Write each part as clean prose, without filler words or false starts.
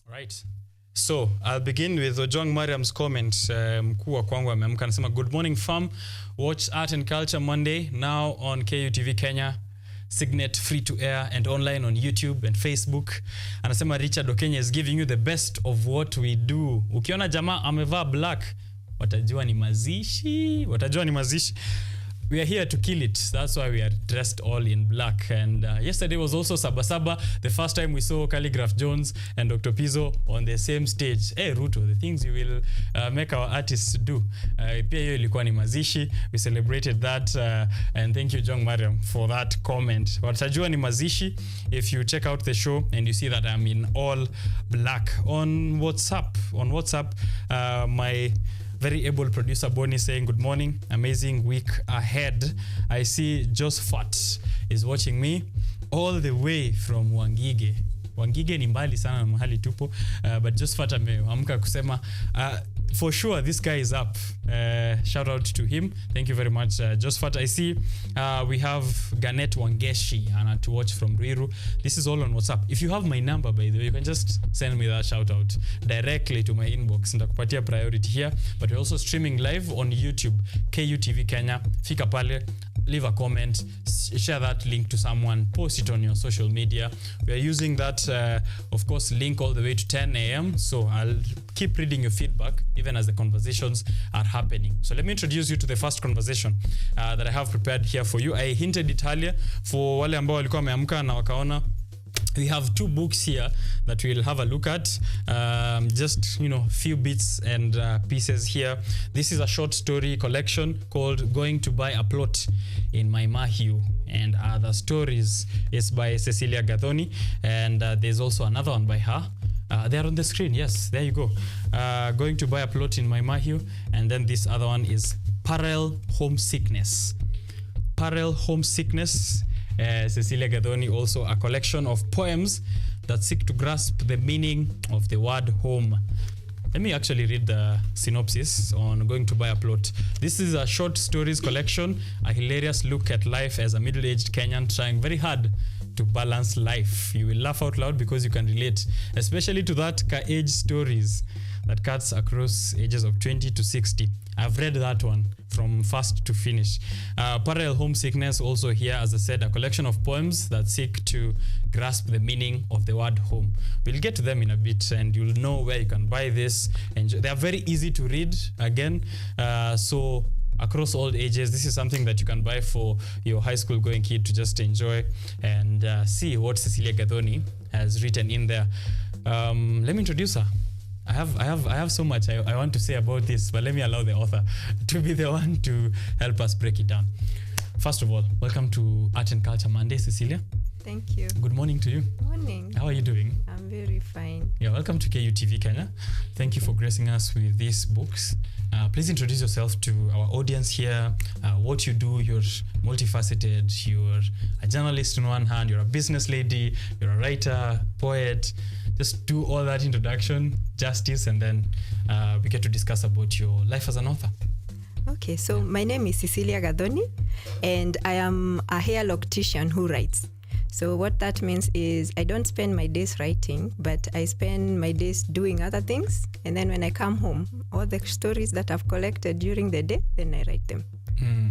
Right. So, I'll begin with Ojwang Mariam's comment. Mkuu wa kwangu ameamka anasema, good morning fam, watch Art and Culture Monday now on KUTV Kenya, Signet free to air and online on YouTube and Facebook. Anasema Richard Okenye is giving you the best of what we do. Ukiona jamaa amevaa black, watajua ni mazishi. We are here to kill it. That's why we are dressed all in black. And yesterday was also Sabasaba, the first time we saw Calligraph Jones and Dr. Pizzo on the same stage. Hey, Ruto, the things you will make our artists do. Pia hiyo ilikuwa ni mazishi. We celebrated that. And thank you, Ojwang Mariam, for that comment. Watajua ni mazishi if you check out the show and you see that I'm in all black. On WhatsApp, my very able producer Bonnie saying, good morning, amazing week ahead. I see Josephat is watching me all the way from Wangige. Wangige ni mbali sana na mahali tupo, but Josephat ameamka kusema, for sure this guy is up. Shout out to him. Thank you very much, Josephat. I see we have Ganet Wangeshi and to watch from Ruiru. This is all on WhatsApp. If you have my number, by the way, you can just send me that shout out directly to my inbox. Ndakupatia priority here. But we're also streaming live on YouTube, KUTV Kenya. Fika pale, leave a comment, share that link to someone, post it on your social media. We are using that, of course, link all the way to 10 a.m. So I'll keep reading your feedback even as the conversations are happening. So let me introduce you to the first conversation that I have prepared here for you. I hinted it earlier for wale ambao walikuwa wameamka na wakaona. We have two books here that we'll have a look at. Just, few bits and pieces here. This is a short story collection called Going to Buy a Plot in My Mahiu and Other Stories. It's by Cecilia Gathoni, and there's also another one by her. They're on the screen. Yes, there you go. Going to Buy a Plot in My Mahiu, and then this other one is Parallel Homesickness. Parallel Homesickness. Cecilia Gathoni, also a collection of poems that seek to grasp the meaning of the word home. Let me actually read the synopsis on Going to Buy a Plot. This is a short stories collection, a hilarious look at life as a middle-aged Kenyan trying very hard to balance life. You will laugh out loud because you can relate, especially to that age stories that cuts across ages of 20 to 60. I've read that one from first to finish. Parallel Homesickness also here, as I said, a collection of poems that seek to grasp the meaning of the word home. We'll get to them in a bit and you'll know where you can buy this. They are very easy to read again. So across all ages, this is something that you can buy for your high school going kid to just enjoy and see what Cecilia Gathoni has written in there. Let me introduce her. I have so much I want to say about this, but let me allow the author to be the one to help us break it down. First of all, welcome to Art and Culture Monday, Cecilia. Thank you. Good morning to you. Morning. How are you doing? I'm very fine. Yeah, welcome to KUTV Kenya. Thank you for gracing us with these books. Please introduce yourself to our audience here. What you do, you're multifaceted. You're a journalist on one hand, you're a business lady, you're a writer, poet. Just do all that introduction justice, and then we get to discuss about your life as an author. Okay, so my name is Cecilia Gathoni, and I am a hair loctician who writes. So what that means is I don't spend my days writing, but I spend my days doing other things. And then when I come home, all the stories that I've collected during the day, then I write them.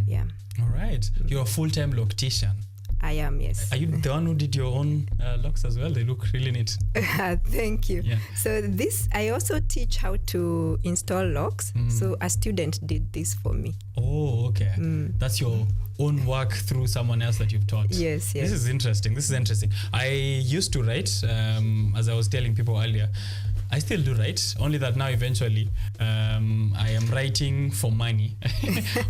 Yeah. All right. You're a full-time loctician. I am, yes. Are you the one who did your own locks as well? They look really neat. Thank you. Yeah. So I also teach how to install locks. So a student did this for me. Oh, okay. That's your own work through someone else that you've taught. Yes. This is interesting. I used to write, as I was telling people earlier. I still do write, only that now eventually I am writing for money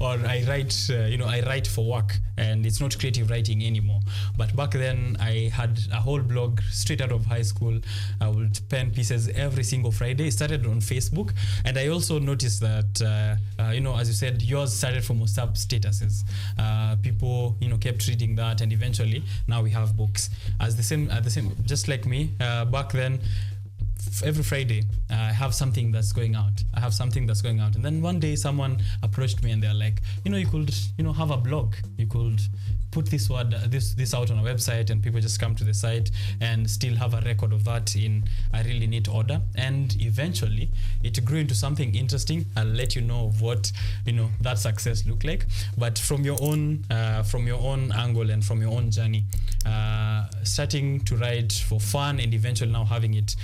or I write for work, and it's not creative writing anymore. But back then I had a whole blog straight out of high school. I would pen pieces every single Friday. It started on Facebook, and I also noticed that as you said, yours started from WhatsApp statuses. People kept reading that, and eventually now we have books. At the same just like me back then. Every Friday, I have something that's going out. And then one day someone approached me and they're like, you could, have a blog. You could put this word, this out on a website, and people just come to the site and still have a record of that in a really neat order. And eventually, it grew into something interesting. I'll let you know what that success looked like. But from your own angle and from your own journey, starting to write for fun and eventually now having it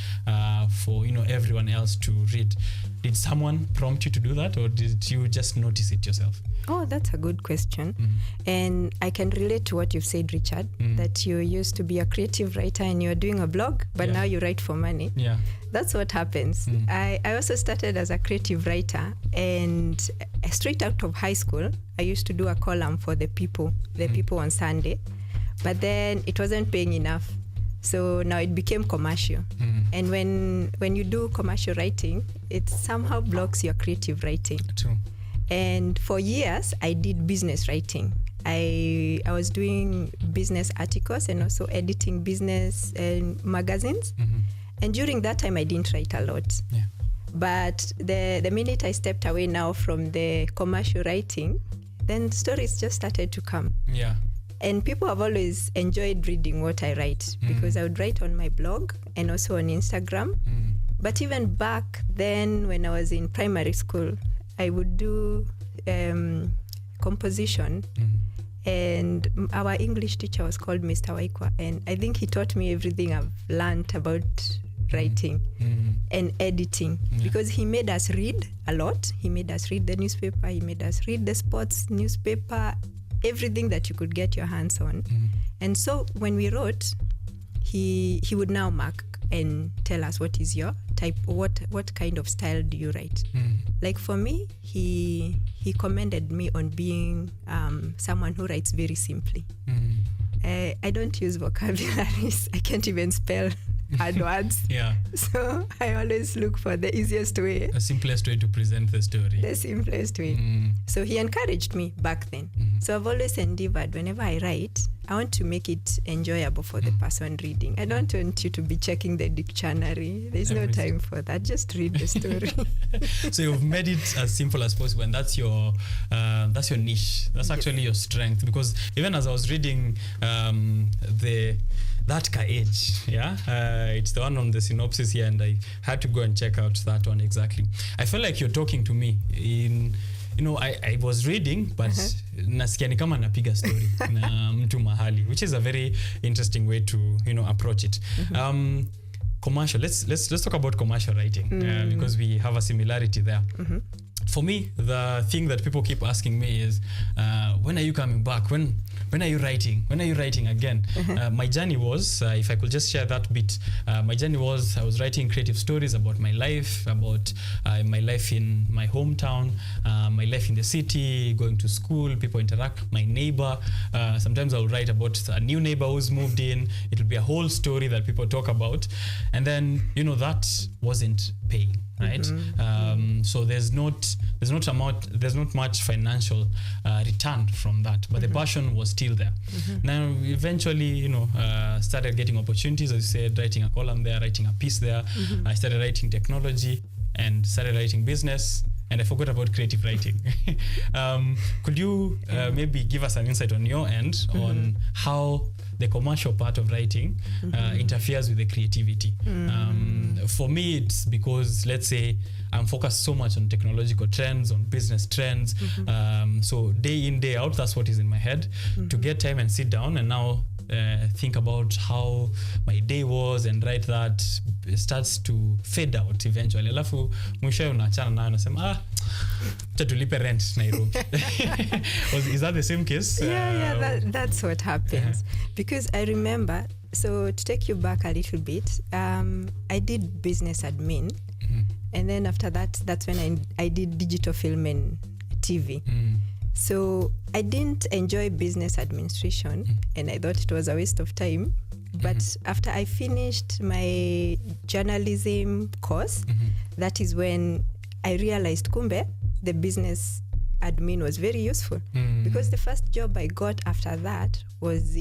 for everyone else to read. Did someone prompt you to do that, or did you just notice it yourself? Oh, that's a good question. And I can relate to what you've said, Richard, that you used to be a creative writer and you're doing a blog, but now you write for money. Yeah. That's what happens. I also started as a creative writer, and straight out of high school, I used to do a column for the People on Sunday, but then it wasn't paying enough. So now it became commercial. And when you do commercial writing, it somehow blocks your creative writing. True. And for years, I did business writing. I was doing business articles and also editing business magazines. And during that time, I didn't write a lot. Yeah. But the minute I stepped away now from the commercial writing, then stories just started to come. Yeah. And people have always enjoyed reading what I write because I would write on my blog and also on Instagram. But even back then, when I was in primary school, I would do composition. And our English teacher was called Mr. Waikwa. And I think he taught me everything I've learned about writing and editing, because he made us read a lot. He made us read the newspaper. He made us read the sports newspaper, everything that you could get your hands on. And so when we wrote, he would now mark and tell us what is your type, what kind of style do you write. Like for me, he commended me on being someone who writes very simply. I don't use vocabularies. I can't even spell hard words. Yeah. So I always look for the easiest way. The simplest way to present the story. The simplest way. So he encouraged me back then. So I've always endeavored, whenever I write, I want to make it enjoyable for the person reading. I don't want you to be checking the dictionary. There's no time for that. Just read the story. So you've made it as simple as possible, and that's your niche. That's actually your strength. Because even as I was reading that Age, it's the one on the synopsis here, and I had to go and check out that one exactly. I feel like you're talking to me in, I was reading, but nasikia ni kama napiga story na mtu mahali, which is a very interesting way to approach it. Commercial. Let's talk about commercial writing because we have a similarity there. For me, the thing that people keep asking me is, when are you coming back? When are you writing? When are you writing again? My journey was, if I could just share that bit, my journey was, I was writing creative stories about my life, about my life in my hometown, my life in the city, going to school, people interact, my neighbor. Sometimes I'll write about a new neighbor who's moved in. It'll be a whole story that people talk about. And then, that wasn't paying. Right, so there's not much financial return from that, but the passion was still there. Now, eventually, started getting opportunities. As you said, writing a column there, writing a piece there. I started writing technology and started writing business, and I forgot about creative writing. Could you maybe give us an insight on your end on how the commercial part of writing interferes with the creativity? For me, it's because, let's say, I'm focused so much on technological trends, on business trends. So day in, day out, that's what is in my head. To get time and sit down and now think about how my day was and write that, starts to fade out eventually. Alafu mwisho unaachana nayo unasema tulipe rent Nairobi. Is that the same case? That's what happens. Because I remember, so to take you back a little bit, I did business admin, and then after that, that's when I did digital film and TV. So I didn't enjoy business administration, and I thought it was a waste of time. But after I finished my journalism course, that is when I realized, kumbe, the business admin was very useful. Because the first job I got after that was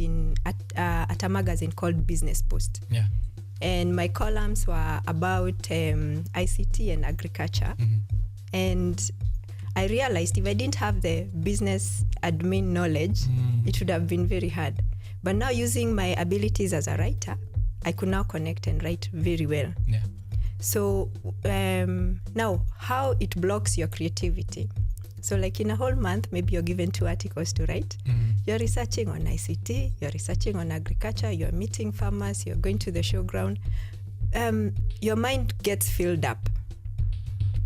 at a magazine called Business Post. Yeah. And my columns were about ICT and agriculture. And I realized if I didn't have the business admin knowledge, it would have been very hard. But now using my abilities as a writer, I could now connect and write very well. Yeah. So now how it blocks your creativity. So like in a whole month, maybe you're given 2 articles to write. You're researching on ICT, you're researching on agriculture, you're meeting farmers, you're going to the showground. Your mind gets filled up.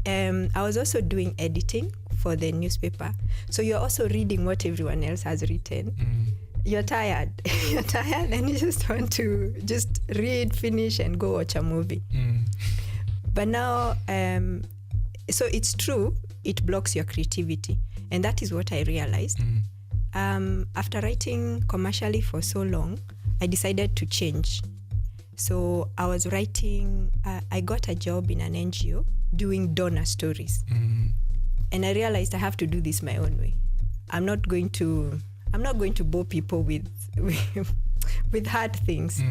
I was also doing editing for the newspaper. So you're also reading what everyone else has written. You're tired. You're tired and you just want to just read, finish, and go watch a movie. But now, so it's true, it blocks your creativity. And that is what I realized. After writing commercially for so long, I decided to change. So I was writing, I got a job in an NGO doing donor stories. And I realized I have to do this my own way. I'm not going to bore people with hard things.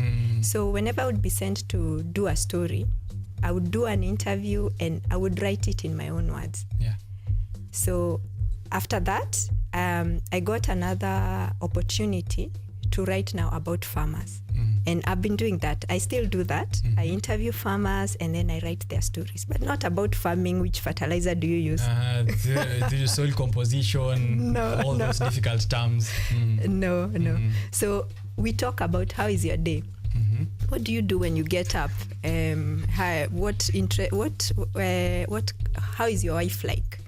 So whenever I would be sent to do a story, I would do an interview and I would write it in my own words. Yeah. So after that, I got another opportunity to write now about farmers. And I've been doing that. I still do that. I interview farmers and then I write their stories, but not about farming. Which fertilizer do you use? The soil composition, all those difficult terms. No. So we talk about how is your day? What do you do when you get up? How is your wife like?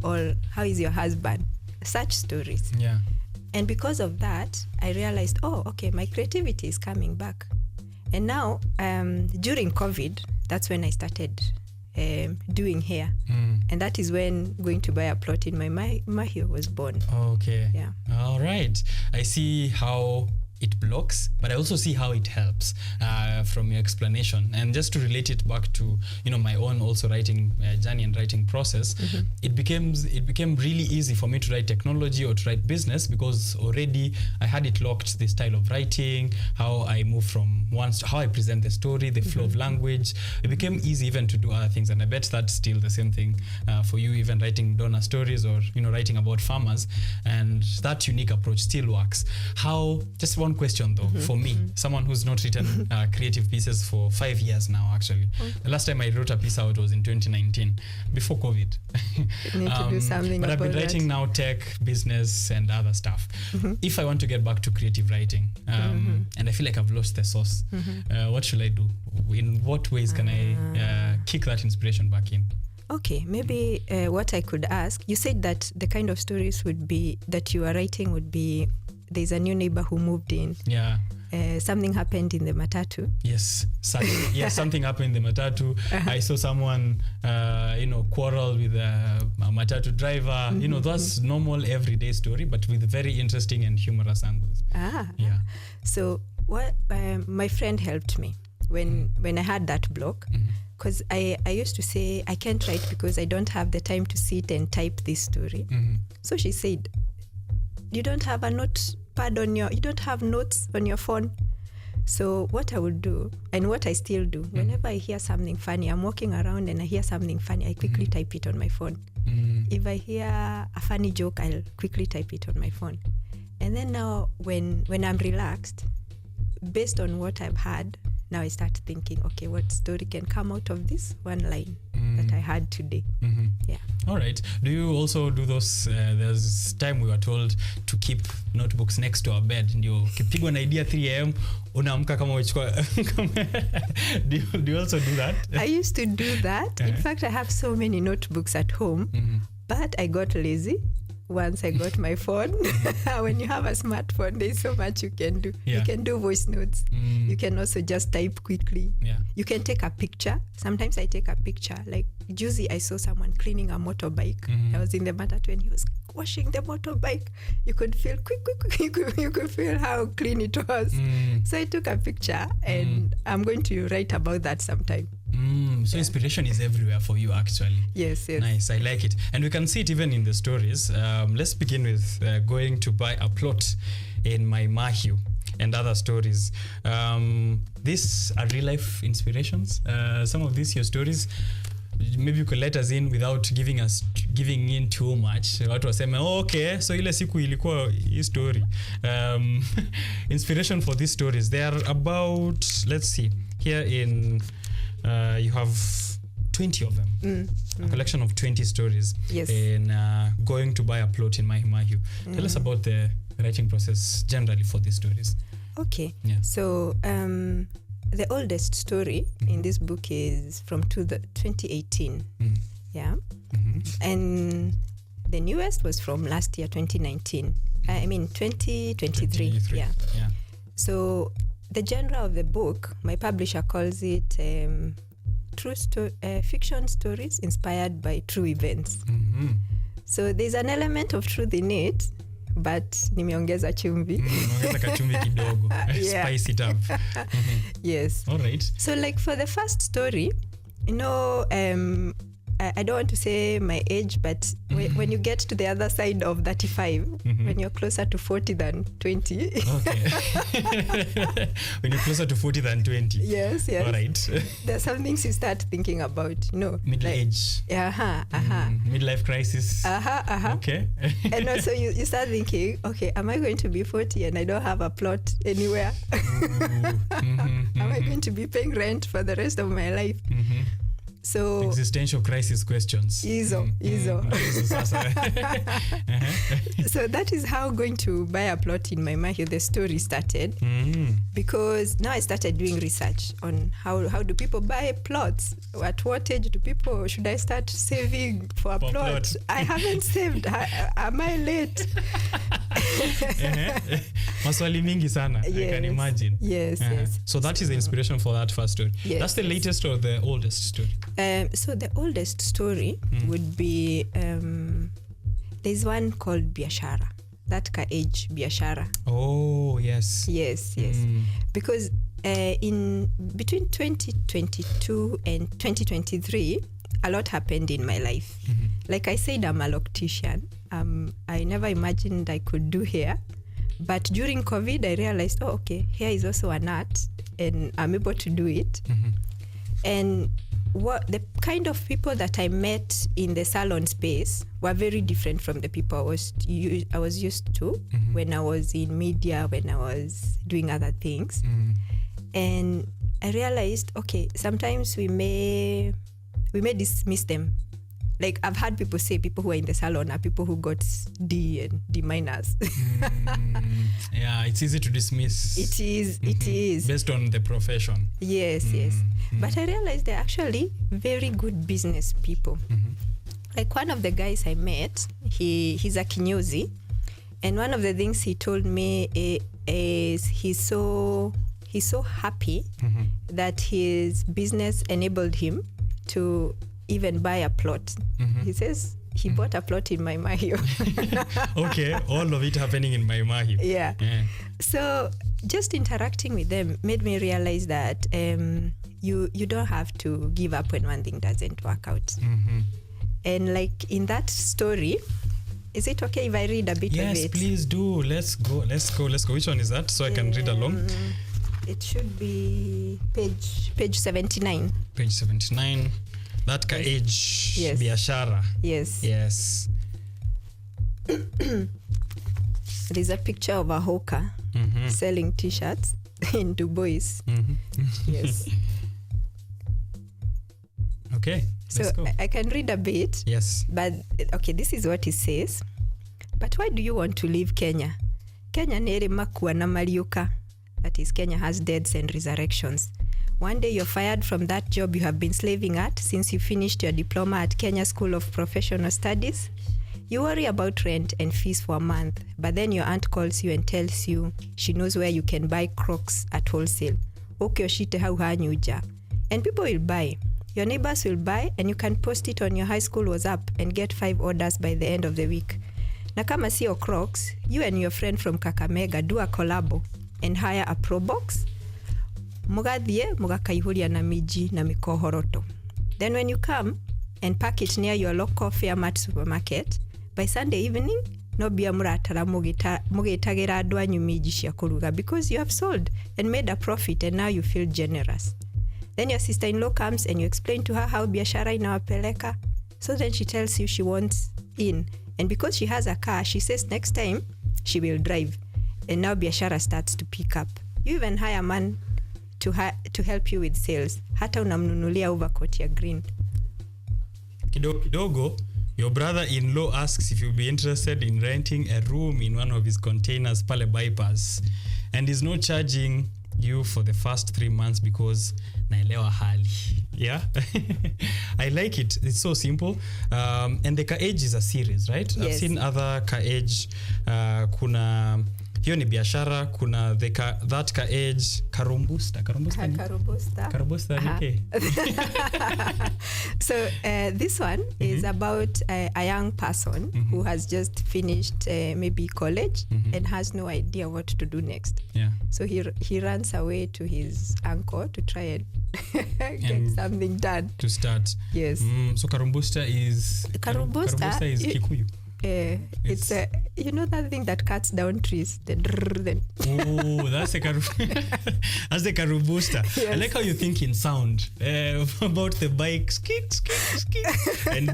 Or how is your husband? Such stories. Yeah. And because of that, I realized, my creativity is coming back. And now, during COVID, that's when I started doing hair. And that is when going to buy a plot in my Mahio was born. Okay. Yeah. All right. I see how it blocks, but I also see how it helps from your explanation. And just to relate it back to my own also writing journey and writing process, it became really easy for me to write technology or to write business because already I had it locked, the style of writing, how I move from how I present the story, the flow of language. It became easy even to do other things, and I bet that's still the same thing for you, even writing donor stories or writing about farmers, and that unique approach still works. Just one question though, for me, someone who's not written creative pieces for 5 years now, actually. The last time I wrote a piece out was in 2019, before COVID. You need to do something but I've been about writing now tech, business, and other stuff. If I want to get back to creative writing, and I feel like I've lost the sauce, what should I do? In what ways can I kick that inspiration back in? Okay, maybe what I could ask, you said that the kind of stories that you are writing would be, there's a new neighbor who moved in. Yeah. Something happened in the matatu. Yes, something happened in the matatu. I saw someone, quarrel with a matatu driver. That's normal everyday story, but with very interesting and humorous angles. Yeah. So what my friend helped me when I had that block, because I used to say I can't write because I don't have the time to sit and type this story. So she said, you don't have a notepad you don't have notes on your phone. So what I would do, and what I still do, whenever I hear something funny, I'm walking around and I hear something funny, I quickly type it on my phone. If I hear a funny joke, I'll quickly type it on my phone. And then now when I'm relaxed, based on what I've had, now I start thinking, okay, what story can come out of this one line that I had today? Yeah. All right. Do you also do those? There's time we were told to keep notebooks next to our bed. Ndio ukipigwa na idea 3 a.m. unaamka kama umechukua. Do you also do that? I used to do that. In fact, I have so many notebooks at home, but I got lazy. Once I got my phone. When you have a smartphone, there's so much you can do. Yeah. You can do voice notes. You can also just type quickly. Yeah. You can take a picture. Sometimes I take a picture. Like Juicy, I saw someone cleaning a motorbike. I was in the matatu and he was washing the motorbike. You could feel you could feel how clean it was. So I took a picture and I'm going to write about that sometime. So inspiration is everywhere for you, actually. Yes. Nice, I like it. And we can see it even in the stories. Let's begin with going to buy a plot in my Mahio and other stories. These are real life inspirations. Some of these your stories. maybe you could let us in without giving in too much. Watu waseme, okay, so ile siku ilikuwa hii story. Inspiration for these stories, they are about, let's see, here in you have 20 of them. A collection of 20 stories. Yes. In going to buy a plot in Mahimahiu. Tell us about the writing process generally for these stories. Okay. Yeah. So the oldest story in this book is from 2018. Yeah. And the newest was from last year, 2019. I mean 2023. Yeah. So the genre of the book, my publisher calls it fiction stories inspired by true events. So there's an element of truth in it, but nimeongeza chumvi. Ongeza kachumvi kidogo. Spice it up. Yes. All right. So like for the first story, you know, I don't want to say my age, but when you get to the other side of 35, when you're closer to 40 than 20. Okay. When you're closer to 40 than 20. Yes. All right. There's some things you start thinking about, you know. Middle age. Midlife crisis. Okay. And also you start thinking, okay, am I going to be 40 and I don't have a plot anywhere? Am I going to be paying rent for the rest of my life? So existential crisis questions. Easy. So that is how going to buy a plot in Mahimahiu, the story started. Because now I started doing research on how do people buy plots? At what age should I start saving for a plot? I haven't saved. Am I late? Maswali mingi sana. Yes. I can imagine. Yes. So that is the inspiration for that first story. Yes. That's the latest or the oldest story? So the oldest story would be there's one called Biashara. That ka age Biashara. Oh yes. Yes. Because in between 2022 and 2023, a lot happened in my life. Like I said, I'm a loctician. I never imagined I could do hair, but during COVID, I realized, okay, hair is also an art, and I'm able to do it. And what the kind of people that I met in the salon space were very different from the people I was used to when I was in media, when I was doing other things. And I realized, okay, sometimes we may dismiss them. Like I've had people say people who are in the salon are people who got D and D minus. Yeah, it's easy to dismiss. It is. Based on the profession. Yes. But I realized they're actually very good business people. Like one of the guys I met, he's a kinyozi. And one of the things he told me is he's so happy that his business enabled him to even buy a plot. He says he bought a plot in Mahimahiu. Okay, all of it happening in Mahimahiu. Yeah. So just interacting with them made me realize that you don't have to give up when one thing doesn't work out. And like in that story, is it okay if I read a bit of it? Yes, please do. Let's go. Which one is that? So I can read along. It should be page 79. Page 79. That ka age. Yes. Biashara. Yes. There's a picture of a hawker selling t-shirts in Du Bois. Yes. Okay. So let's go. I can read a bit. Yes. But okay, this is what it says. But why do you want to leave Kenya? Kenya nere makuwa na mariuka. That is, Kenya has deaths and resurrections. One day you're fired from that job you have been slaving at since you finished your diploma at Kenya School of Professional Studies. You worry about rent and fees for a month, but then your aunt calls you and tells you she knows where you can buy Crocs at wholesale. Okyoshite hauhanyuja. And people will buy. Your neighbors will buy, and you can post it on your high school WhatsApp and get 5 orders by the end of the week. Na kama sio Crocs, you and your friend from Kakamega do a collabo and hire a Pro Box. Mugathie mugakaihuria na miji na mikohoroto. Then when you come and park it near your local Fairmart supermarket, by Sunday evening, no bia muratara mugitagira andu anyu miji cia kuruga because you have sold and made a profit and now you feel generous. Then your sister-in-law comes and you explain to her how biashara inawapeleka. So then she tells you she wants in. And because she has a car, she says next time she will drive. And now biashara starts to pick up. You even hire a man to help you with sales. Hata unamnunulia overcoat ya green. Kidogo, your brother-in-law asks if you'll be interested in renting a room in one of his containers pale bypass, and is not charging you for the first 3 months because naelewa hali. Yeah. I like it. It's so simple. And the Ka-Age is a series, right? Yes. I've seen other Ka-Age. Kuna hiyo ni biashara, kuna that Ka-Age Karumbusta okay. So this one is about a young person who has just finished maybe college and has no idea what to do next. Yeah. So he runs away to his uncle to try and get something done. To start. Yes. So Karumbusta is Kikuyu. It's that thing that cuts down trees. Oh, that's the Karubusta. Yes. I like how you think in sound about the bike skit and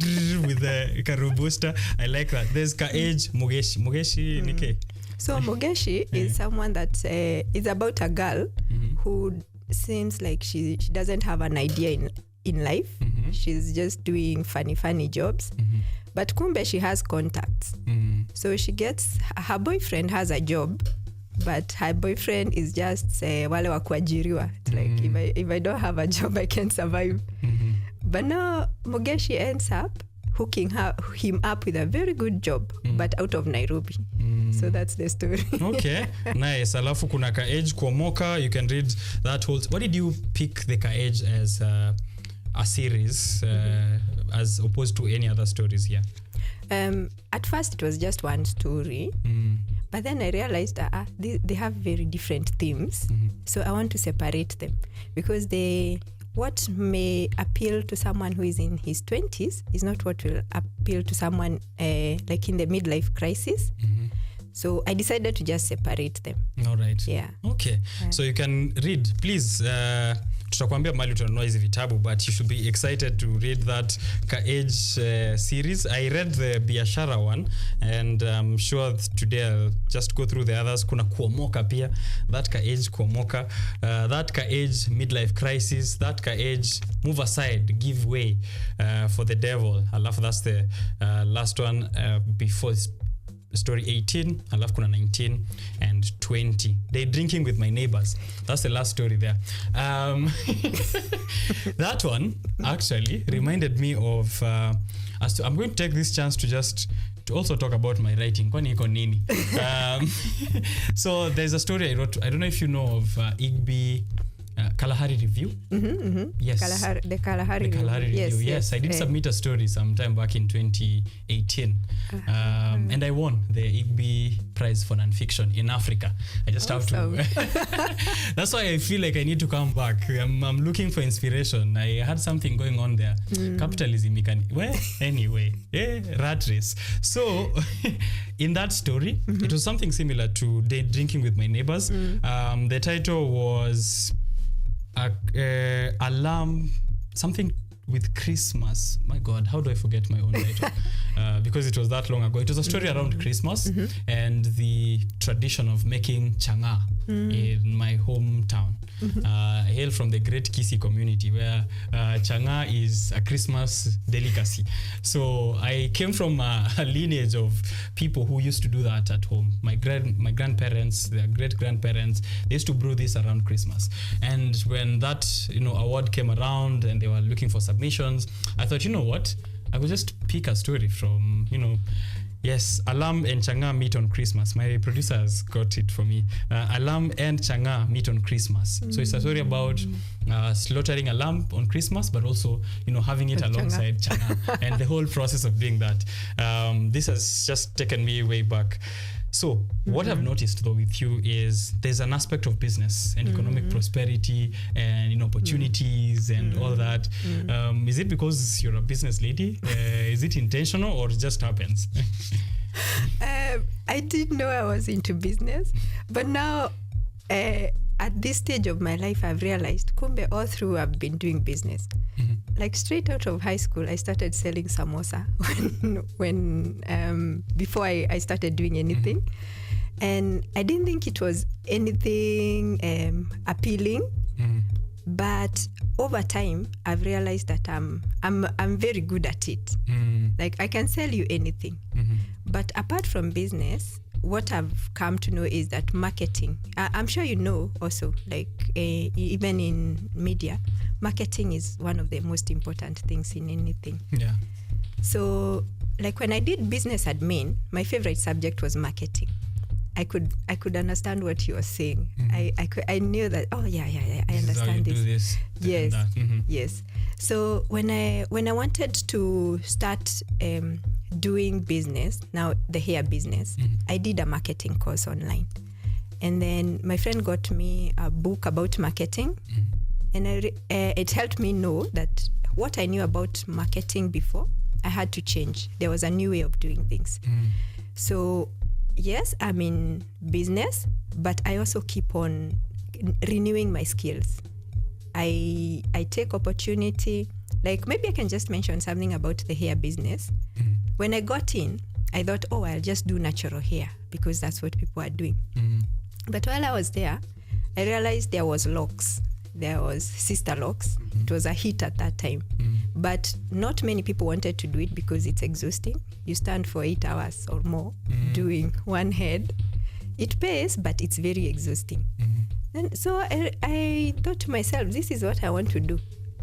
with the Karubusta. I like that. There's Ka-Age Mugeshi Nike. So Mugeshi is someone that is about a girl who seems like she doesn't have an idea in life. She's just doing funny jobs. But kumbe she has contacts. So she gets, her boyfriend has a job, but her boyfriend is just wale wa kuajiriwa. It's like, if I don't have a job, I can't survive. But now Mugeshi ends up hooking him up with a very good job, but out of Nairobi. So that's the story. Okay, nice. Alafu kuna Ka-Age Kuomoka. You can read that whole... What did you pick the Ka-Age as a series as opposed to any other stories here? At first it was just one story, but then I realized they have very different themes. So I want to separate them because what may appeal to someone who is in his 20s is not what will appeal to someone like in the midlife crisis. So I decided to just separate them. All right. Yeah. Okay. So you can read, please. Tutakwambia mali utanunua hizi vitabu, but you should be excited to read that Ka-Age series. I read the Biashara one, and I'm sure today I'll just go through the others. Kuna Kuomoka pia, that Ka-Age Kuomoka, that Ka-Age Midlife Crisis, that Ka-Age Move Aside, Give Way for the Devil. I love that's the last one before story 18, alafu kuna 19 and 20. They drinking with my neighbors. That's the last story there. That one actually reminded me of I'm going to take this chance to also talk about my writing. Kwani iko nini? So there's a story I wrote. I don't know if you know of Igby Kalahari Review. Yes. The Kalahari Review. Yes, I did submit a story sometime back in 2018. And I won the Igby Prize for Nonfiction in Africa. I just have to... That's why I feel like I need to come back. I'm looking for inspiration. I had something going on there. Capitalism. Well, anyway. Rat race. So, in that story, it was something similar to Drinking with My Neighbors. The title was... alarm, something with Christmas. My God, how do I forget my own title? Because it was that long ago. It was a story around Christmas and the tradition of making changa in my hometown. I hail from the Great Kisi community where changa is a Christmas delicacy. So I came from a lineage of people who used to do that at home. My grandparents, their great-grandparents, they used to brew this around Christmas. And when that award came around and they were looking for submissions, I thought, you know what? I will just pick a story from, yes, Alam and Changa meet on Christmas. My producers got it for me. Alam and Changa meet on Christmas. So it's a story about slaughtering a lamb on Christmas, but also, having it alongside Changa and the whole process of doing that. This has just taken me way back. So what I've noticed though with you is there's an aspect of business and economic prosperity and opportunities and all that. Is it because you're a business lady? Is it intentional or it just happens? I didn't know I was into business, but now at this stage of my life, I've realized, kumbe, all through I've been doing business. Like straight out of high school, I started selling samosa when before I started doing anything. And I didn't think it was anything appealing. But over time, I've realized that I'm very good at it. Like I can sell you anything. But apart from business, what I've come to know is that marketing, I'm sure you know also, like even in media, marketing is one of the most important things in anything. Yeah. So like when I did business admin, my favorite subject was marketing. I could understand what you were saying. I knew that, I understand this. Yes. Yes. So when I wanted to start doing business, now the hair business, I did a marketing course online. And then my friend got me a book about marketing. And it helped me know that what I knew about marketing before, I had to change. There was a new way of doing things. So yes, I'm in business, but I also keep on renewing my skills. I take opportunity. Like maybe I can just mention something about the hair business. When I got in, I thought, I'll just do natural hair because that's what people are doing. But while I was there, I realized there was locks. There was sister locks. It was a hit at that time. But not many people wanted to do it because it's exhausting. You stand for 8 hours or more doing one head. It pays, but it's very exhausting. And so I thought to myself, this is what I want to do.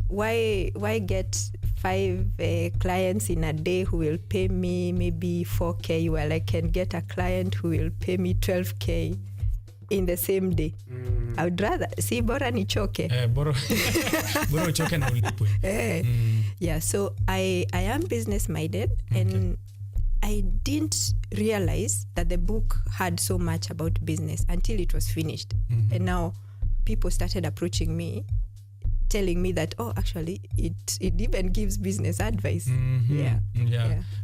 Why get 5 clients in a day who will pay me maybe 4K, while I can get a client who will pay me 12K in the same day? I would rather see bora nichoke. Bora uchoke na ulipwe. Yeah, so I am business minded, and I didn't realize that the book had so much about business until it was finished. And now people started approaching me, telling me that, actually, it even gives business advice. Yeah.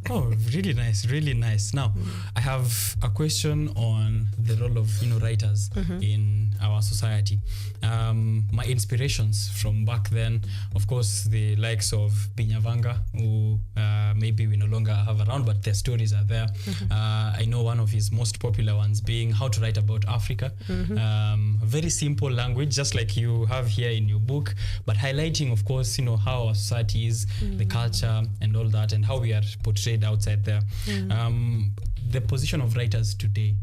Oh, really nice. Now, I have a question on the role of writers in our society. My inspirations from back then, of course, the likes of Binyavanga, who maybe we no longer have around, but their stories are there. I know one of his most popular ones being How to Write About Africa. Very simple language, just like you have here in your book, but highlighting, of course, how our society is, the culture and all that, and how we are portrayed outside there. The position of writers today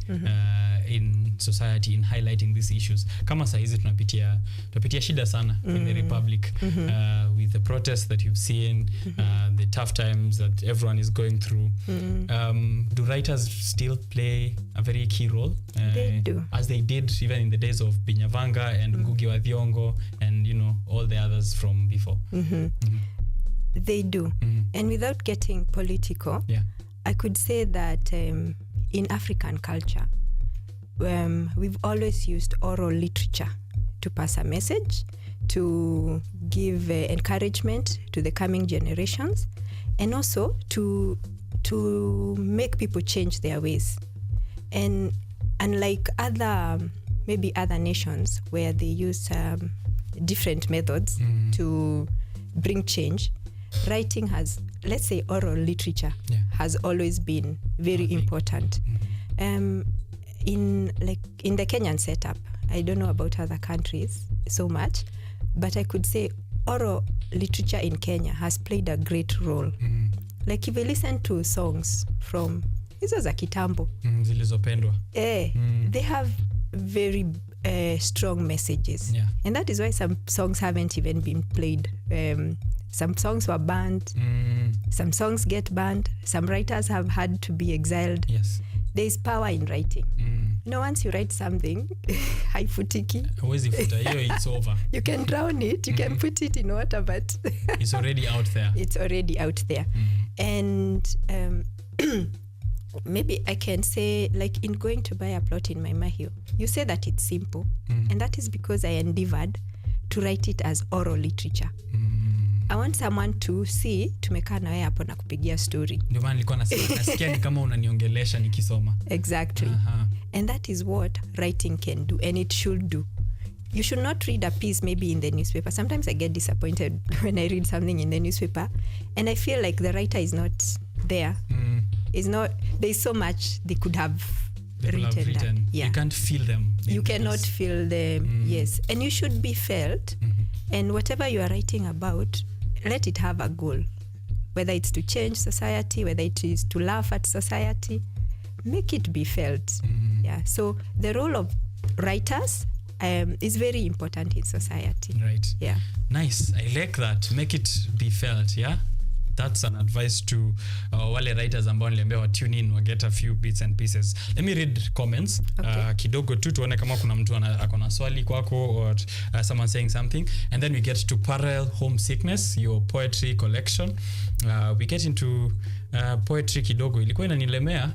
in society in highlighting these issues. Kama saa hizi tunapitia shida sana in the Republic, with the protests that you've seen, the tough times that everyone is going through. Do writers still play a very key role? They do. As they did even in the days of Binyavanga and Ngugi wa Thiong'o and all the others from before. They do. And without getting political, I could say that in African culture, we've always used oral literature to pass a message, to give encouragement to the coming generations, and also to make people change their ways. And unlike maybe other nations where they use different methods to bring change, writing has, let's say, oral literature has always been very important. In the Kenyan setup, I don't know about other countries so much, but I could say oral literature in Kenya has played a great role. Like if you listen to songs from hizo za kitambo, zilizopendwa, they have very strong messages, and that is why some songs haven't even been played. Some songs were banned, some songs get banned, some writers have had to be exiled. There is power in writing. Once you write something, haifutiki. It's over. You can drown it, you can put it in water, but it's already out there. It's already out there. And maybe I can say, like in going to buy a plot in Maimahio, you say that it's simple, and that is because I endeavored to write it as oral literature. I want someone to see tumekaa na wewe hapo na kupigia story. Ndio maana nilikuwa nasikia ni kama unaniongelesha nikisoma. Exactly. And that is what writing can do, and it should do. you should not read a piece maybe in the newspaper. Sometimes I get disappointed when I read something in the newspaper and I feel like the writer is not there. There's so much they could have written. Yeah. You can't feel them. You cannot feel them. Yes. And you should be felt. And whatever you are writing about, let it have a goal. Whether it's to change society, whether it is to laugh at society, make it be felt. Yeah. So the role of writers is very important in society. Right. Yeah. Nice. I like that. Make it be felt. Yeah. That's an advice to wale writers ambao niliambia wa tune in, wa get a few bits and pieces. Let me read comments. Okay. Kidogo tu tuone kama kuna mtu akona swali kwako or someone saying something, and then we get to Parallel Homesickness, your poetry collection. We get into poetry kidogo. Ilikuwa inanilemea.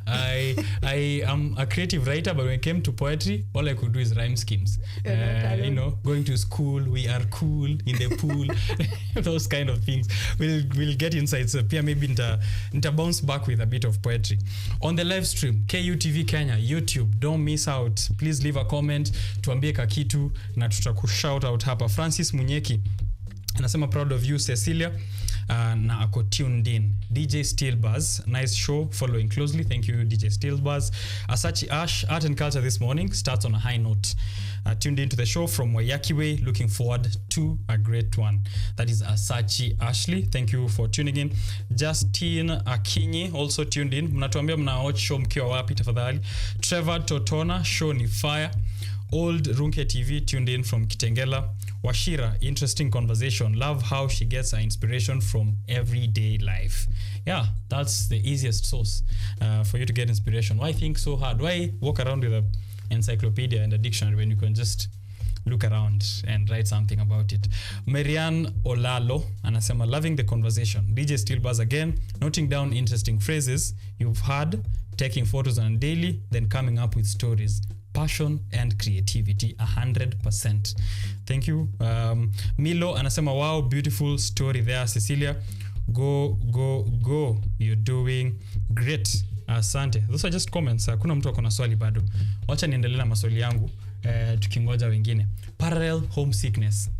I am a creative writer, but when it came to poetry, all I could do is rhyme schemes. Going to school, we are cool in the pool, those kind of things. We'll get insights. Pia maybe nita bounce back with a bit of poetry. On the live stream, KUTV Kenya, YouTube, don't miss out. Please leave a comment, tuambie kakitu na tutakushout out hapa. Francis Munyeki anasema proud of you Cecilia. Na ako tuned in. DJ Steelbuzz, nice show, following closely. Thank you DJ Steelbuzz. Asachi Ash, art and culture this morning starts on a high note. Tuned into the show from Wayaki Way, looking forward to a great one. That is Asachi Ashley. Thank you for tuning in. Justine Akinyi also tuned in. Mnatuambia mnawatch show mkiwa wapi tafadhali. Trevor Totona, show ni fire. Old Runke TV tuned in from Kitengela. Washira, interesting conversation. Love how she gets her inspiration from everyday life. Yeah, that's the easiest source for you to get inspiration. Why think so hard? Why walk around with an encyclopedia and a dictionary when you can just look around and write something about it? Marianne Olalo anasema loving the conversation. DJ Steelbuzz again, noting down interesting phrases you've heard, taking photos on a daily, then coming up with stories. Passion and creativity 100%. Thank you. Milo anasema wow, beautiful story there Cecilia. Go. You're doing great. Asante. Those are just comments. Kuna mtu akona swali bado. Wacha niendelee na maswali yangu tukingoja wengine. Parallel homesickness.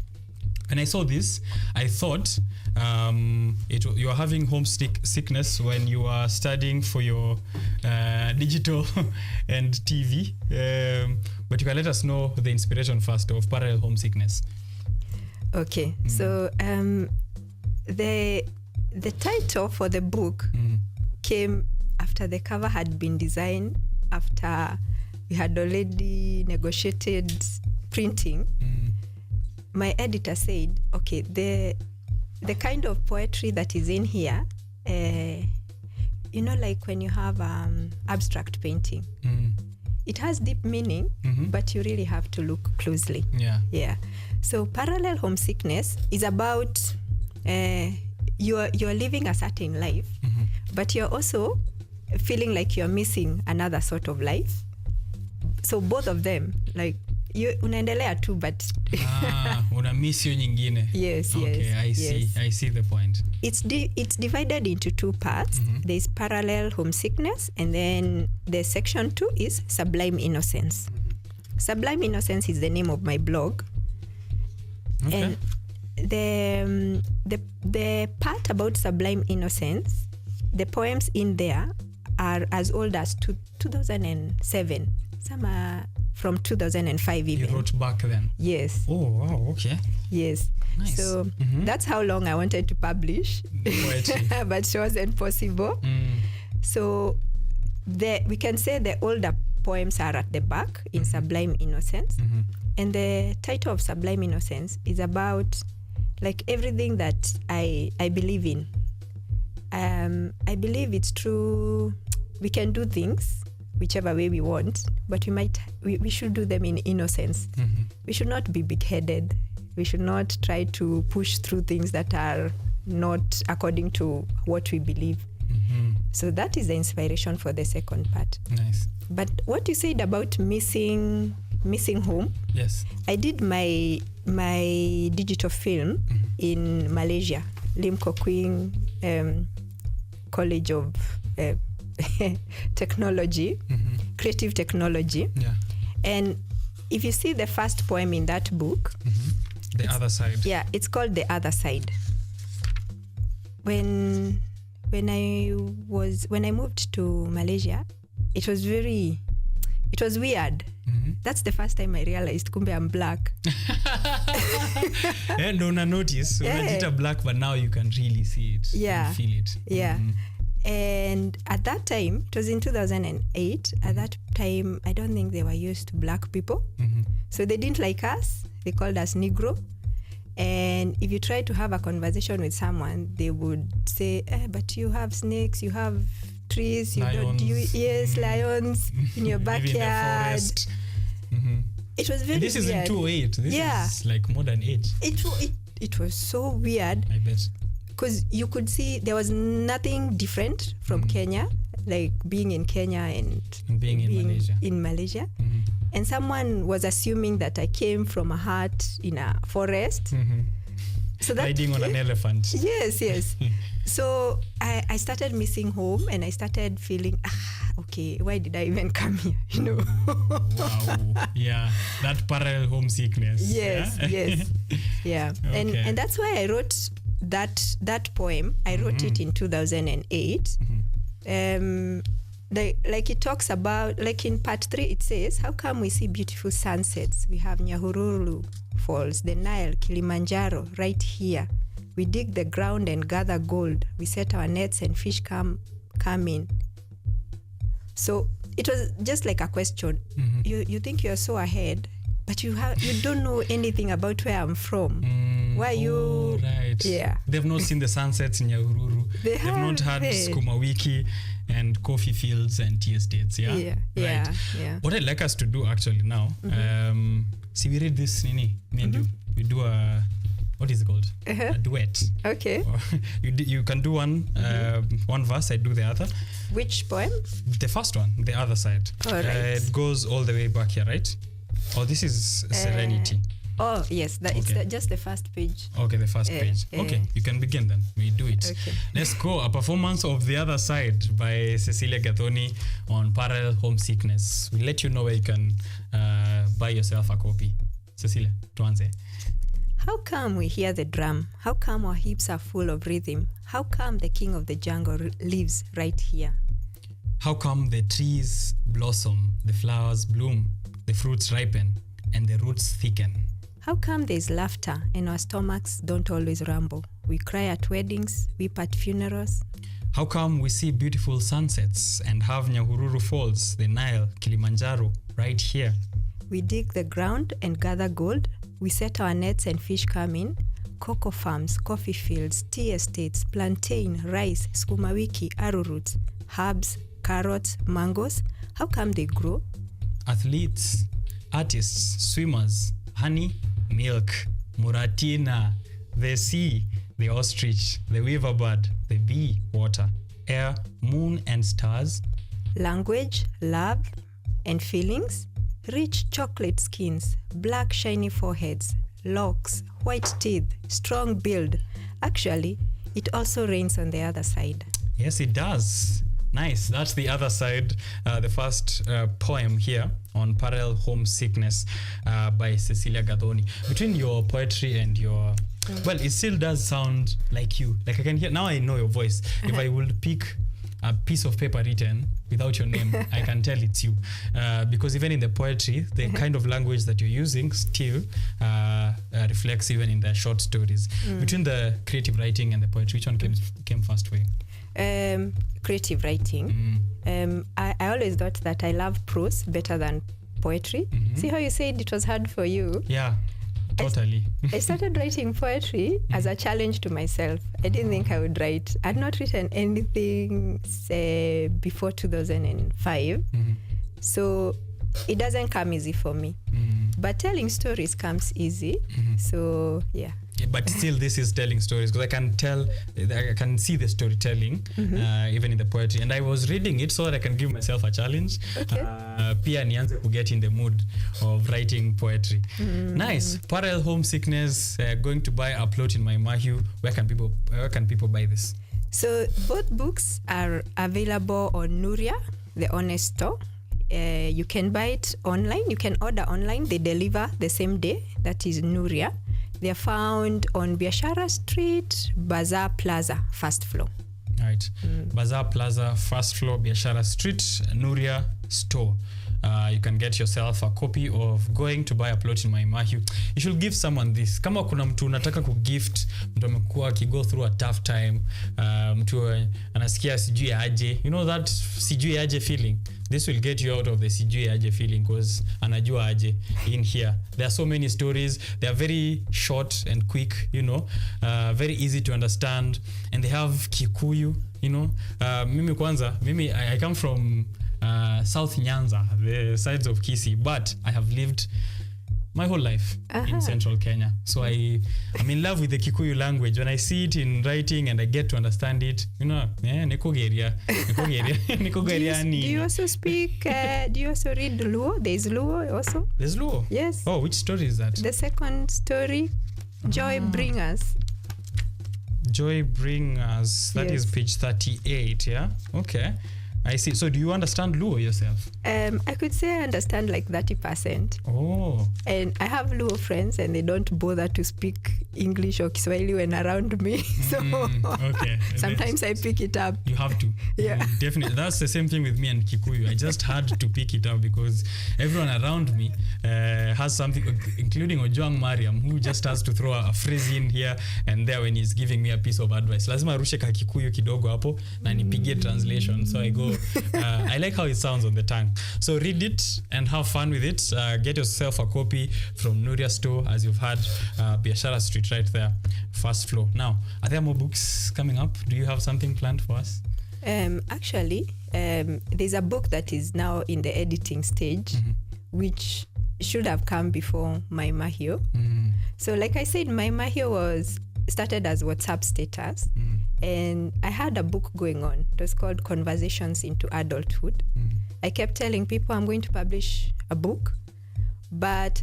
When I saw this, I thought you are having homesickness when you are studying for your digital and TV. But you can let us know the inspiration first of parallel homesickness. Okay. So the title for the book came after the cover had been designed, after we had already negotiated printing. My editor said, okay, the kind of poetry that is in here, like when you have abstract painting, it has deep meaning, but you really have to look closely. Yeah. So parallel homesickness is about you're living a certain life, but you're also feeling like you're missing another sort of life. So both of them, like, unaendelea tu but una miss yo nyingine. Yes. Okay, I see the point. It's divided into two parts. There's parallel homesickness, and then the section 2 is Sublime Innocence. Sublime Innocence is the name of my blog. Okay. And the part about Sublime Innocence, the poems in there are as old as 2007. Some are from 2005 even. You wrote back then? Yes. Oh, wow, okay. Yes. Nice. So that's how long I wanted to publish, but it wasn't possible. So we can say the older poems are at the back in Sublime Innocence. And the title of Sublime Innocence is about like everything that I believe in. I believe it's true. We can do things whichever way we want, but we should do them in innocence. We should not be big-headed. We should not try to push through things that are not according to what we believe. So that is the inspiration for the second part. Nice. But what you said about missing home, yes, I did my digital film in Malaysia, Lim Kok Kwing College of Technology, creative technology. Yeah. And if you see the first poem in that book, The Other Side. yeah, it's called The Other Side. When I moved to Malaysia, it was weird. That's the first time I realized kumbe I'm black. And una notice, unajita black, but now you can really see it. Yeah. You feel it. Yeah. And at that time, it was in 2008. At that time, I don't think they were used to black people. So they didn't like us. They called us Negro. And if you try to have a conversation with someone, they would say, but you have snakes, you have trees, lions. Lions in your backyard. In the forest. It was very This is weird. in 2008. This is like modern age. It was so weird. I bet. Because you could see there was nothing different from Kenya, like being in Kenya and being in Malaysia. And someone was assuming that I came from a hut in a forest. So that, riding on an elephant. Yes. So I started missing home, and I started feeling, okay, why did I even come here? You know? Wow. Yeah. That parallel homesickness. Yes. Yeah. Okay. And that's why I wrote that poem. I wrote it in 2008. Like it talks about, like in part 3, it says, how come we see beautiful sunsets? We have Nyahururu Falls, the Nile, Kilimanjaro, right here. We dig the ground and gather gold. We set our nets and fish come in. So it was just like a question. You think you're so ahead, but you don't know anything about where I'm from. Why you? Right. Yeah. They've not seen the sunsets in Nyahururu. They've not had Skuma Wiki and coffee fields and tea estates. Yeah. Yeah. What I'd like us to do actually now, see, we read this, me and you. We do a, what is it called? A duet. Okay. You can do one verse, I do the other. Which poem? The first one, The Other Side. All right. It goes all the way back here, right? Oh, this is Serenity. Oh, yes. It's just the first page. Okay, the first page. Okay, you can begin then. We do it. Okay. Let's go. A performance of The Other Side by Cecilia Gathoni on parallel homesickness. We'll let you know where you can buy yourself a copy. Cecilia, tuanze. How come we hear the drum? How come our hips are full of rhythm? How come the king of the jungle lives right here? How come the trees blossom, the flowers bloom, the fruits ripen, and the roots thicken? How come there's laughter and our stomachs don't always rumble? We cry at weddings, weep at funerals. How come we see beautiful sunsets and have Nyahururu Falls, the Nile, Kilimanjaro, right here? We dig the ground and gather gold. We set our nets and fish come in. Cocoa farms, coffee fields, tea estates, plantain, rice, skuma wiki, arrowroots, herbs, carrots, mangoes. How come they grow? Athletes, artists, swimmers, honey, milk, muratina, the sea, the ostrich, the weaver bird, the bee, water, air, moon and stars. Language, love, and feelings. Rich chocolate skins, black shiny foreheads, locks, white teeth, strong build. Actually, it also rains on the other side. Yes, it does. Nice. That's The Other Side, the first poem here on parallel homesickness by Cecilia Gathoni. Between your poetry and your... Well, it still does sound like you. Like I can hear... Now I know your voice. If I would pick a piece of paper written without your name, I can tell it's you. Because even in the poetry, the kind of language that you're using still reflects even in the short stories. Between the creative writing and the poetry, which one came first for you? Creative writing. I always thought that I love prose better than poetry. See how you said it was hard for you? Yeah, totally. I started writing poetry as a challenge to myself. I didn't think I would write. I'd not written anything, say, before 2005. So it doesn't come easy for me. But telling stories comes easy. So, yeah. But still, this is telling stories because I can see the storytelling even in the poetry. And I was reading it so that I can give myself a challenge. Okay. Pia nianze to get in the mood of writing poetry. Nice. Parallel homesickness, going to buy a plot in my Mahiu. Where can people buy this? So both books are available on Nuria, the Honest Store. You can buy it online. You can order online. They deliver the same day. That is Nuria. They are found on Biashara Street, Bazaar Plaza, first floor. Right. Bazaar Plaza, first floor, Biashara Street, Nuria store. You can get yourself a copy of Going to Buy a Plot in My Mahiu. You should give someone this. Kama kuna mtu unataka kugift, mtu amekuwa akigo through a tough time, mtu anasikia sijui aje. You know that sijui aje feeling? This will get you out of the sijui aje feeling because anajua aje in here. There are so many stories. They are very short and quick, you know, very easy to understand. And they have Kikuyu, you know. Mimi I come from South Nyanza, the sides of Kisii, but I have lived my whole life in central Kenya. So I'm in love with the Kikuyu language. When I see it in writing and I get to understand it, you know, nikogeria. Do you also speak, do you also read Luo? There's Luo also? There's Luo? Yes. Oh, which story is that? The second story, Joy Bring Us. Joy Bring Us. That is page 38, yeah? Okay. I see. So do you understand Luo yourself? I could say I understand like 30%. Oh. And I have Luo friends and they don't bother to speak English or Kiswahili when around me. So okay. sometimes I pick it up. You have to. Yeah. Definitely. That's the same thing with me and Kikuyu. I just had to pick it up because everyone around me has something, including Ojwang Mariam, who just has to throw a phrase in here and there when he's giving me a piece of advice. Lazima rushe ka Kikuyu kidogo hapo na nipigie translation. So I go, I like how it sounds on the tongue. So read it and have fun with it. Get yourself a copy from Nuria store, as you've had, Biashara Street right there, first floor. Now, are there more books coming up? Do you have something planned for us? Actually, there's a book that is now in the editing stage, which should have come before My Mahio. So like I said, My Mahio was started as WhatsApp status, and I had a book going on. It was called Conversations into Adulthood. I kept telling people I'm going to publish a book, but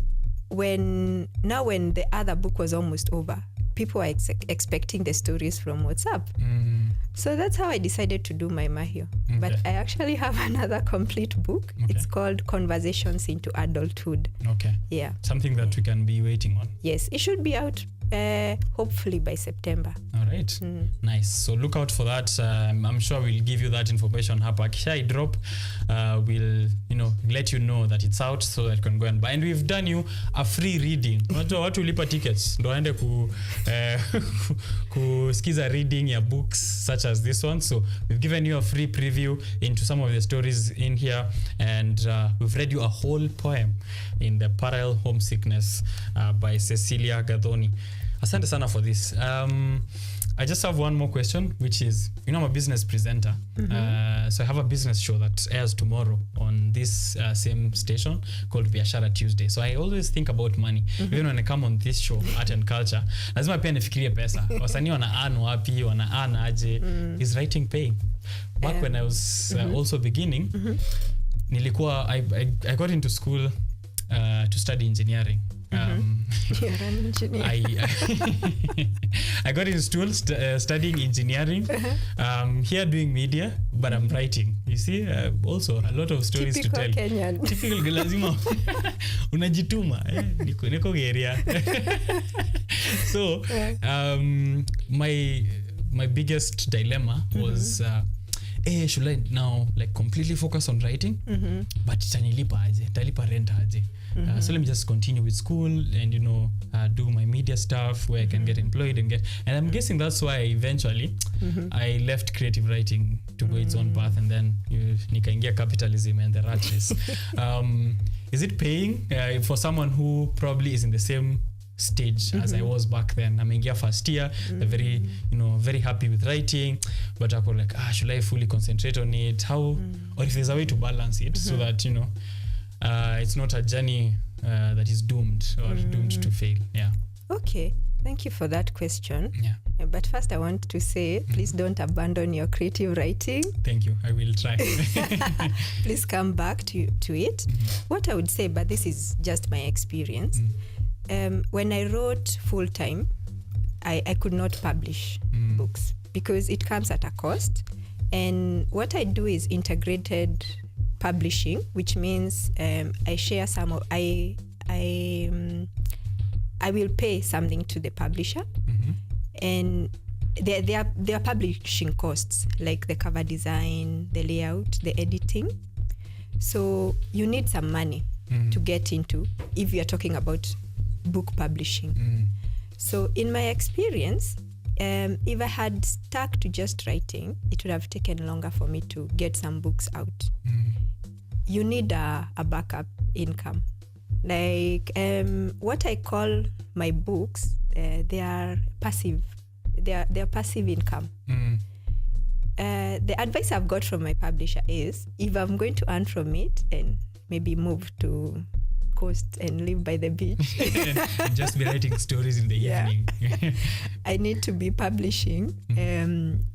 when the other book was almost over, people were expecting the stories from WhatsApp. So that's how I decided to do My Mahio. Okay. But I actually have another complete book. Okay. It's called Conversations into Adulthood. Okay. Yeah. Something that we can be waiting on. Yes, it should be out hopefully by September. All right. Nice. So look out for that. I'm sure we'll give you that information. Hapa kisha drop, we'll let you know that it's out so that you can go and buy. And we've done you a free reading. Watu ulipa tickets ndo aende kusikiza reading ya books such as this one. So we've given you a free preview into some of the stories in here, and we've read you a whole poem in The Parallel Homesickness by Cecilia Gathoni. Asante sana for this. I just have one more question, which is, I'm a business presenter. So I have a business show that airs tomorrow on this same station called Biashara Tuesday. So I always think about money. Even when I come on this show, Art and Culture, lazima pia nifikirie pesa. Wasanii wana earn wapi, wana earn aje. Is writing paying? Back when I was also beginning, I got into school to study engineering. You're an engineer. I got into school studying engineering, here doing media, but I'm writing. You see, also a lot of stories Typical to tell. Kenyan. Typical lazima unajituma, niko geria. So, my biggest dilemma was should I now completely focus on writing? But talipa rent aje. So let me just continue with school and do my media stuff where I can get employed and I'm guessing that's why eventually I left creative writing to go its own path, and then nikaingia capitalism and the rat race. Is it paying for someone who probably is in the same stage as I was back then? I'm in first year, very very happy with writing, but I was should I fully concentrate on it? How or if there's a way to balance it so that it's not a journey that is doomed or doomed to fail. Yeah. Okay, thank you for that question. Yeah. But first I want to say, please don't abandon your creative writing. Thank you. I will try. Please come back to it. What I would say, but this is just my experience, when I wrote full-time, I could not publish books because it comes at a cost. And what I do is integrated publishing, which means I share some of I will pay something to the publisher, and there are publishing costs like the cover design, the layout, the editing. So you need some money to get into if you are talking about book publishing. So in my experience, if I had stuck to just writing, it would have taken longer for me to get some books out. You need a backup income. Like what I call my books, they are passive. They are passive income. The advice I've got from my publisher is, if I'm going to earn from it and maybe move to coast and live by the beach and just be writing stories in the evening, I need to be publishing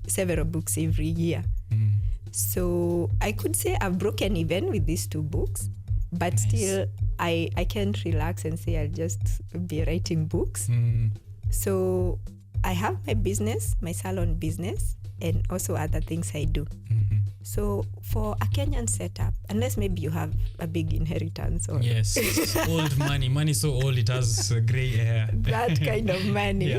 several books every year. So I could say I've broken even with these 2 books, but still I can't relax and say I'll just be writing books. So I have my business, my salon business, and also other things I do. So for a Kenyan setup, unless maybe you have a big inheritance or old money so old it has gray hair, that kind of money,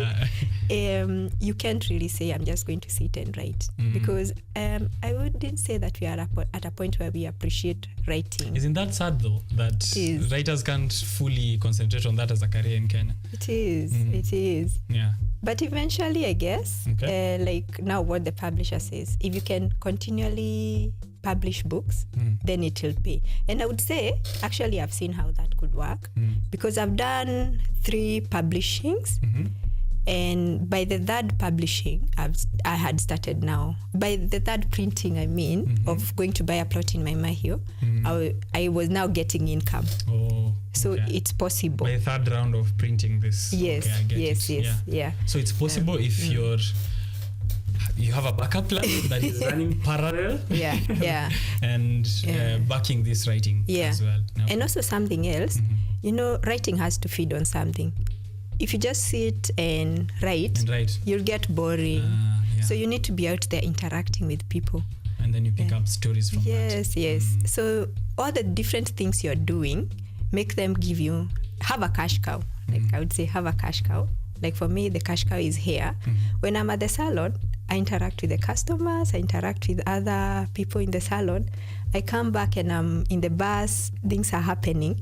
you can't really say I'm just going to sit and write, because I wouldn't say that we are at a point where we appreciate writing. Isn't that sad though, that writers can't fully concentrate on that as a career in Kenya? It is. But eventually, I guess, like now what the publisher says, if you can continually publish books, then it will pay. And I would say, actually, I've seen how that could work, because I've done 3 publishings. And by the 3rd publishing, I had started now. By the 3rd printing, I mean, of going to buy a plot in my Mahio, I was now getting income. So it's possible. By the 3rd round of printing this. Yes, I get it. Yeah. So it's possible if you have a backup plan that is running parallel. And backing this writing as well. And also something else, writing has to feed on something. If you just sit and write, you'll get boring. So you need to be out there interacting with people. And then you pick up stories from that. Yes. So all the different things you're doing, make them have a cash cow. Like I would say, have a cash cow. Like for me, the cash cow is here. When I'm at the salon, I interact with the customers, I interact with other people in the salon. I come back and I'm in the bus, things are happening.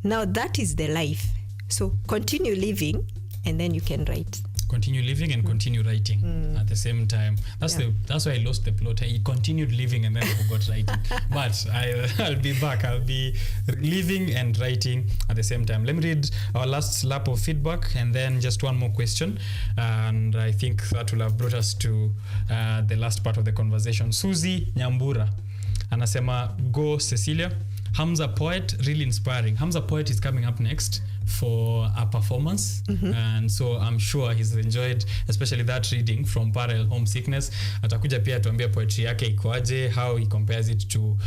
Now that is the life. So continue living and then you can write. Continue living and continue writing at the same time. That's why I lost the plot. I continued living and then I forgot writing. But I'll be back. I'll be living and writing at the same time. Let me read our last lap of feedback and then just one more question. And I think that will have brought us to the last part of the conversation. Susie Nyambura anasema, go Cecilia. Hamza Poet, really inspiring. Hamza Poet is coming up next for a performance, and so I'm sure he's enjoyed especially that reading from Parallel Homesickness. Atakuja pia tuambia poetry yake ikoaje, how he compares it to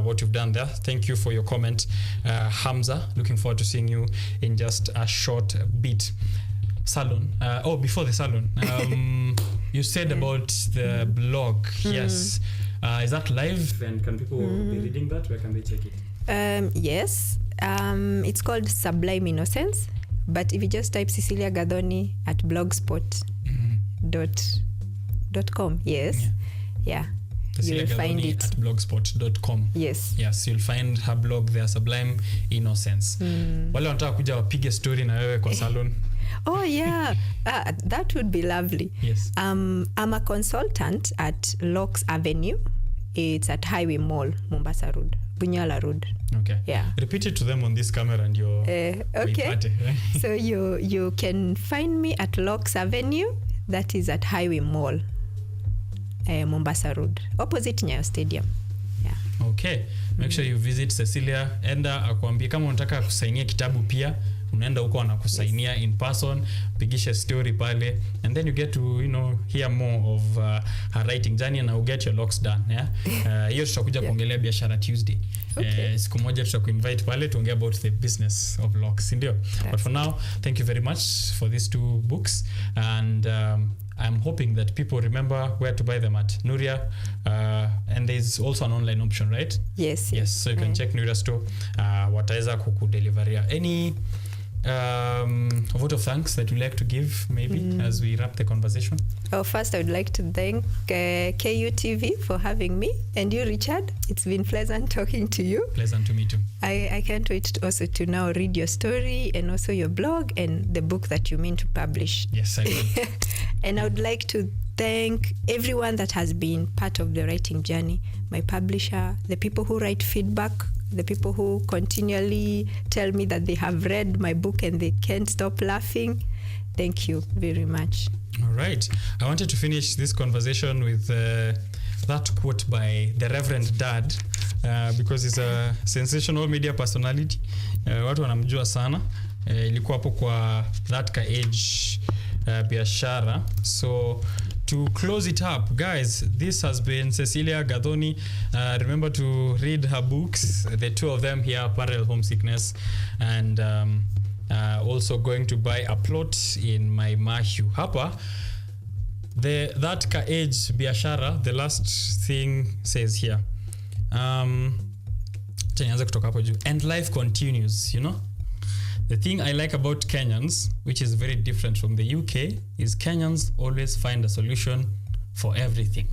what you've done there. Thank you for your comment, Hamza. Looking forward to seeing you in just a short bit. Salon. Before the salon, you said about the blog. Yes. Is that live? And can people be reading that? Where can they check it? Yes. It's called Sublime Innocence, but if you just type Cecilia Gathoni at blogspot.com, you'll find it at blogspot.com. Yes, you'll find her blog there, Sublime Innocence. Wale wanataka kuja wapige story na wewe kwa salon. Oh yeah, that would be lovely. Yes. I'm a consultant at Locks Avenue. It's at Highway Mall, Mombasa Road, Bunyala Road. Okay. Yeah. Repeat it to them on this camera and your okay. So you can find me at Locks Avenue. That is at Highway Mall, Mombasa Road, opposite Nyayo Stadium. Yeah. Okay. Make sure you visit Cecilia. Enda akwambie kama unataka kusainia kitabu pia, unaenda huko anakusainia in person, pigisha story pale, and then you get to hear more of her writing journey and you get your locks done. Hiyo tutakuja kuongelea biashara Tuesday. Siku moja tutakuinvite pale tuongee about the business of locks, ndio. But for now, thank you very much for these 2 books, and I'm hoping that people remember where to buy them at Nuria. And there's also an online option, right? Yes. Yes, so you can check Nuria store. Wataweza kukudeliveria. Any vote of thanks that you'd like to give, maybe, as we wrap the conversation? First, I would like to thank KUTV for having me. And you, Richard. It's been pleasant talking to you. Pleasant to me too. I can't wait also to now read your story and also your blog and the book that you mean to publish. Yes, I will. And I would like to thank everyone that has been part of the writing journey. My publisher, the people who write feedback, the people who continually tell me that they have read my book and they can't stop laughing. Thank you very much. All right. I wanted to finish this conversation with that quote by the Reverend Dad, because he's a sensational media personality. Watu wanamjua sana. Ilikuwa hapo kwa that ka age biashara. So to close it up, guys, this has been Cecilia Gathoni. Remember to read her books, the two of them here, Parallel Homesickness, and also going to buy a plot in my Mahu. Hapa, that ka age biashara, the last thing says here. And life continues, you know? The thing I like about Kenyans, which is very different from the UK, is Kenyans always find a solution for everything.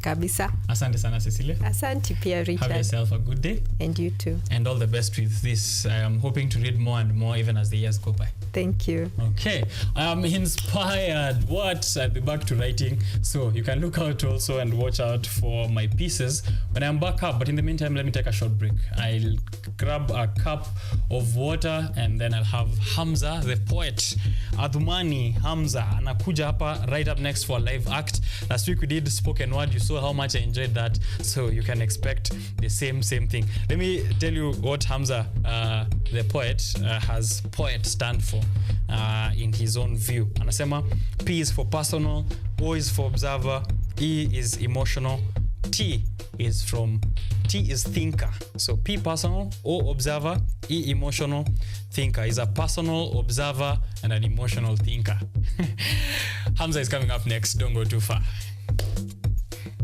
Kabisa. Asante sana, Cecilia. Asante pia, Richard. Have yourself a good day. And you too. And all the best with this. I am hoping to read more and more even as the years go by. Thank you. Okay. I'm inspired. What? I'll be back to writing. So you can look out also and watch out for my pieces when I'm back up. But in the meantime, let me take a short break. I'll grab a cup of water and then I'll have Hamza, the poet. Adhumani Hamza. Anakuja hapa right up next for a live act. Last week we did spoken word. You saw how much I enjoyed that. So you can expect the same thing. Let me tell you what Hamza, the poet, has poet stand for in his own view. Anasema P is for personal, O is for observer, E is emotional, T is thinker. So P personal, O observer, E emotional, thinker. Is a personal observer and an emotional thinker. Hamza is coming up next. Don't go too far.